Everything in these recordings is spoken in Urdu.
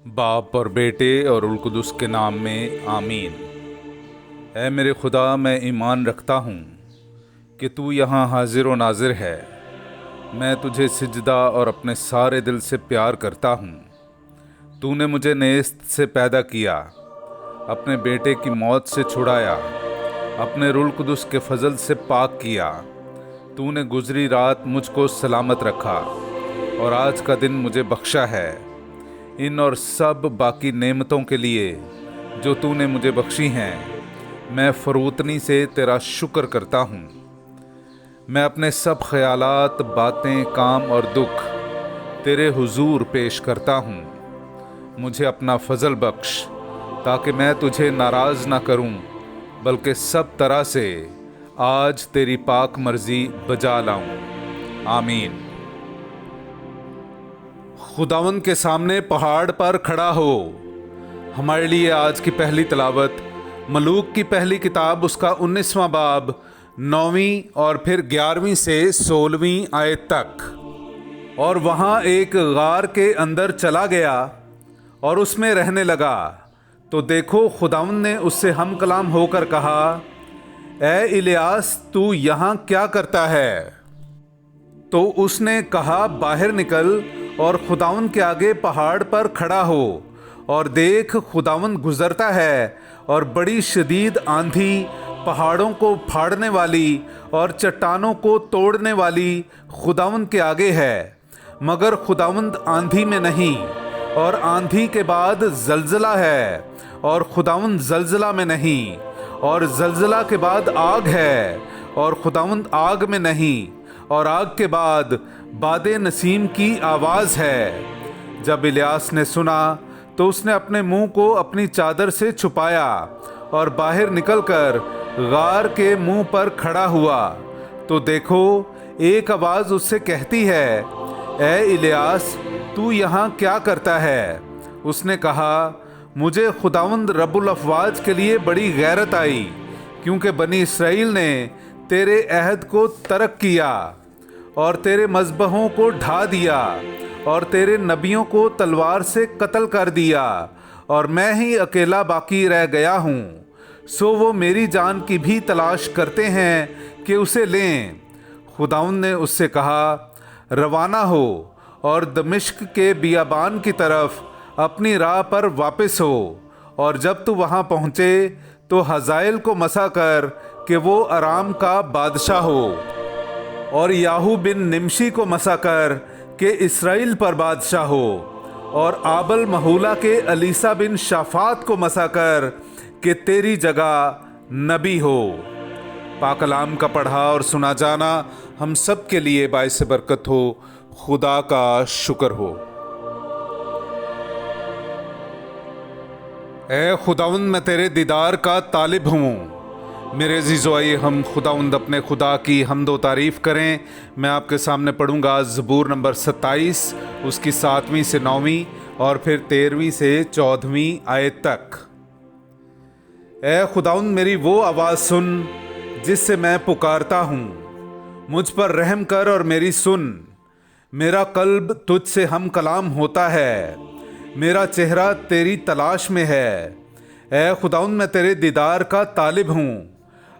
باپ اور بیٹے اور روح القدس کے نام میں آمین۔ اے میرے خدا، میں ایمان رکھتا ہوں کہ تو یہاں حاضر و ناظر ہے۔ میں تجھے سجدہ اور اپنے سارے دل سے پیار کرتا ہوں۔ تو نے مجھے نیست سے پیدا کیا، اپنے بیٹے کی موت سے چھڑایا، اپنے روح القدس کے فضل سے پاک کیا۔ تو نے گزری رات مجھ کو سلامت رکھا اور آج کا دن مجھے بخشا ہے۔ ان اور سب باقی نعمتوں کے لیے جو تو نے مجھے بخشی ہیں، میں فروتنی سے تیرا شکر کرتا ہوں۔ میں اپنے سب خیالات، باتیں، کام اور دکھ تیرے حضور پیش کرتا ہوں۔ مجھے اپنا فضل بخش تاکہ میں تجھے ناراض نہ کروں، بلکہ سب طرح سے آج تیری پاک مرضی بجا لاؤں۔ آمین۔ خداوند کے سامنے پہاڑ پر کھڑا ہو۔ ہمارے لیے آج کی پہلی تلاوت ملوک کی پہلی کتاب، اس کا 19واں باب 9ویں اور پھر 11ویں سے 16ویں آیت تک۔ اور وہاں ایک غار کے اندر چلا گیا اور اس میں رہنے لگا، تو دیکھو خداوند نے اس سے ہم کلام ہو کر کہا، اے الیاس، تو یہاں کیا کرتا ہے؟ تو اس نے کہا، باہر نکل اور خداوند کے آگے پہاڑ پر کھڑا ہو۔ اور دیکھ، خداوند گزرتا ہے اور بڑی شدید آندھی پہاڑوں کو پھاڑنے والی اور چٹانوں کو توڑنے والی خداوند کے آگے ہے، مگر خداوند آندھی میں نہیں۔ اور آندھی کے بعد زلزلہ ہے اور خداوند زلزلہ میں نہیں۔ اور زلزلہ کے بعد آگ ہے اور خداوند آگ میں نہیں۔ اور آگ کے بعد باد نسیم کی آواز ہے۔ جب الیاس نے سنا تو اس نے اپنے منہ کو اپنی چادر سے چھپایا اور باہر نکل کر غار کے منہ پر کھڑا ہوا۔ تو دیکھو، ایک آواز اس سے کہتی ہے، اے الیاس، تو یہاں کیا کرتا ہے؟ اس نے کہا، مجھے خداوند رب الافواج کے لیے بڑی غیرت آئی، کیونکہ بنی اسرائیل نے تیرے عہد کو ترک کیا اور تیرے مذبحوں کو ڈھا دیا اور تیرے نبیوں کو تلوار سے قتل کر دیا، اور میں ہی اکیلا باقی رہ گیا ہوں۔ سو وہ میری جان کی بھی تلاش کرتے ہیں کہ اسے لیں۔ خداوند نے اس سے کہا، روانہ ہو اور دمشق کے بیابان کی طرف اپنی راہ پر واپس ہو، اور جب تو وہاں پہنچے تو حزائل کو مسا کر کہ وہ ارام کا بادشاہ ہو، اور یاہو بن نمشی کو مسا کر کہ اسرائیل پر بادشاہ ہو، اور آبل محولہ کے الیسا بن شافات کو مسا کر کہ تیری جگہ نبی ہو۔ پاک کلام کا پڑھا اور سنا جانا ہم سب کے لیے باعث برکت ہو۔ خدا کا شکر ہو۔ اے خداوند، میں تیرے دیدار کا طالب ہوں۔ میرے عزیزو، آئیے ہم خداوند اپنے خدا کی حمد و تعریف کریں۔ میں آپ کے سامنے پڑھوں گا زبور نمبر 27، اس کی 7ویں سے 9ویں اور پھر 13ویں سے 14ویں آیت تک۔ اے خداوند، میری وہ آواز سن جس سے میں پکارتا ہوں، مجھ پر رحم کر اور میری سن۔ میرا قلب تجھ سے ہم کلام ہوتا ہے، میرا چہرہ تیری تلاش میں ہے۔ اے خداوند، میں تیرے دیدار کا طالب ہوں،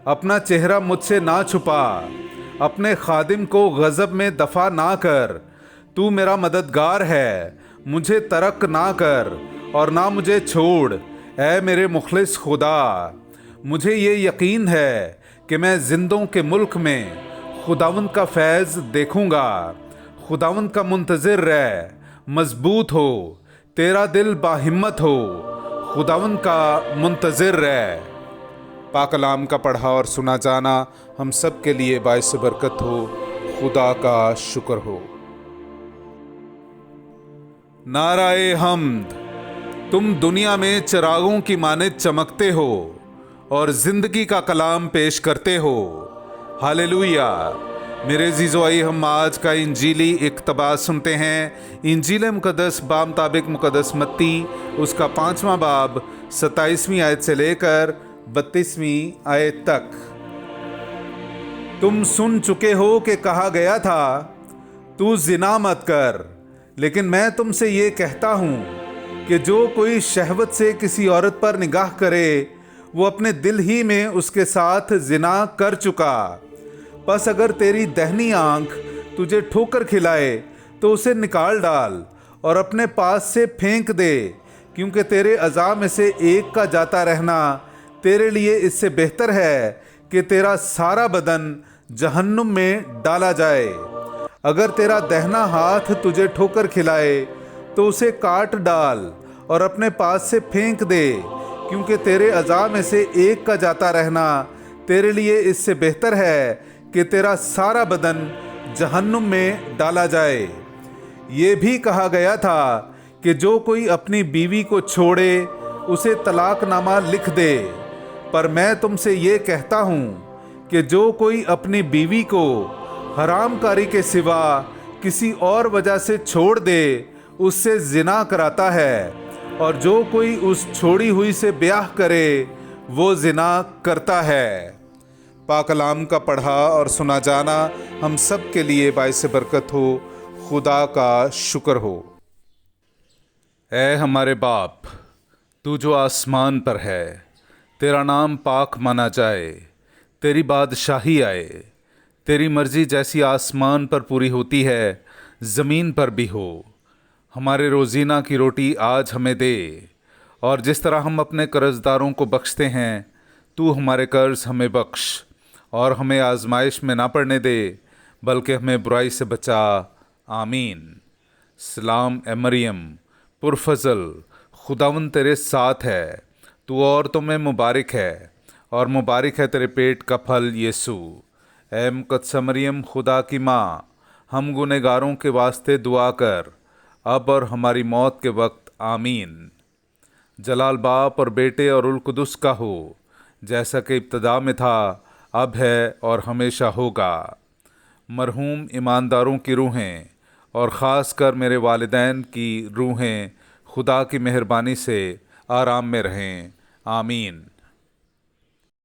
اپنا چہرہ مجھ سے نہ چھپا، اپنے خادم کو غضب میں دفع نہ کر۔ تو میرا مددگار ہے، مجھے ترک نہ کر اور نہ مجھے چھوڑ، اے میرے مخلص خدا۔ مجھے یہ یقین ہے کہ میں زندوں کے ملک میں خداوند کا فیض دیکھوں گا۔ خداوند کا منتظر رہ، مضبوط ہو، تیرا دل باہمت ہو، خداوند کا منتظر رہ۔ پاک کلام کا پڑھا اور سنا جانا ہم سب کے لیے باعث برکت ہو۔ خدا کا شکر ہو۔ نعرہ حمد۔ تم دنیا میں چراغوں کی مانند چمکتے ہو اور زندگی کا کلام پیش کرتے ہو۔ ہاللویا۔ میرے عزیزو، آئیے ہم آج کا انجیلی اقتباس سنتے ہیں۔ انجیل مقدس بامطابق مقدس متی، اس کا 5واں باب 27ویں آیت سے لے کر 32ویں آیت تک۔ تم سن چکے ہو کہ کہا گیا تھا، تو زنا مت کر، لیکن میں تم سے یہ کہتا ہوں کہ جو کوئی شہوت سے کسی عورت پر نگاہ کرے وہ اپنے دل ہی میں اس کے ساتھ زنا کر چکا۔ پس اگر تیری دہنی آنکھ تجھے ٹھوکر کھلائے تو اسے نکال ڈال اور اپنے پاس سے پھینک دے، کیونکہ تیرے اعضاء میں سے ایک کا جاتا رہنا تیرے لیے اس سے بہتر ہے کہ تیرا سارا بدن جہنم میں ڈالا جائے۔ اگر تیرا دہنا ہاتھ تجھے ٹھوکر کھلائے تو اسے کاٹ ڈال اور اپنے پاس سے پھینک دے، کیونکہ تیرے اعضاء میں سے ایک کا جاتا رہنا تیرے لیے اس سے بہتر ہے کہ تیرا سارا بدن جہنم میں ڈالا جائے۔ یہ بھی کہا گیا تھا کہ جو کوئی اپنی بیوی کو چھوڑے اسے طلاق نامہ لکھ دے، پر میں تم سے یہ کہتا ہوں کہ جو کوئی اپنی بیوی کو حرام کاری کے سوا کسی اور وجہ سے چھوڑ دے اس سے زنا کراتا ہے، اور جو کوئی اس چھوڑی ہوئی سے بیاہ کرے وہ زنا کرتا ہے۔ پاک کلام کا پڑھا اور سنا جانا ہم سب کے لیے باعث برکت ہو۔ خدا کا شکر ہو۔ اے ہمارے باپ، تو جو آسمان پر ہے، تیرا نام پاک مانا جائے، تیری بادشاہی آئے، تیری مرضی جیسی آسمان پر پوری ہوتی ہے زمین پر بھی ہو۔ ہمارے روزینہ کی روٹی آج ہمیں دے، اور جس طرح ہم اپنے قرض داروں کو بخشتے ہیں تو ہمارے قرض ہمیں بخش، اور ہمیں آزمائش میں نہ پڑنے دے بلکہ ہمیں برائی سے بچا۔ آمین۔ سلام اے مریم، پرفضل، خداوند تیرے ساتھ ہے، تو عورتوں میں مبارک ہے، اور مبارک ہے تیرے پیٹ کا پھل یسوع۔ اے مقدسہ مریم خدا کی ماں، ہم گنہگاروں کے واسطے دعا کر، اب اور ہماری موت کے وقت۔ آمین۔ جلال باپ اور بیٹے اور روح القدس کا ہو، جیسا کہ ابتدا میں تھا، اب ہے اور ہمیشہ ہوگا۔ مرحوم ایمانداروں کی روحیں اور خاص کر میرے والدین کی روحیں خدا کی مہربانی سے آرام میں رہیں۔ آمین۔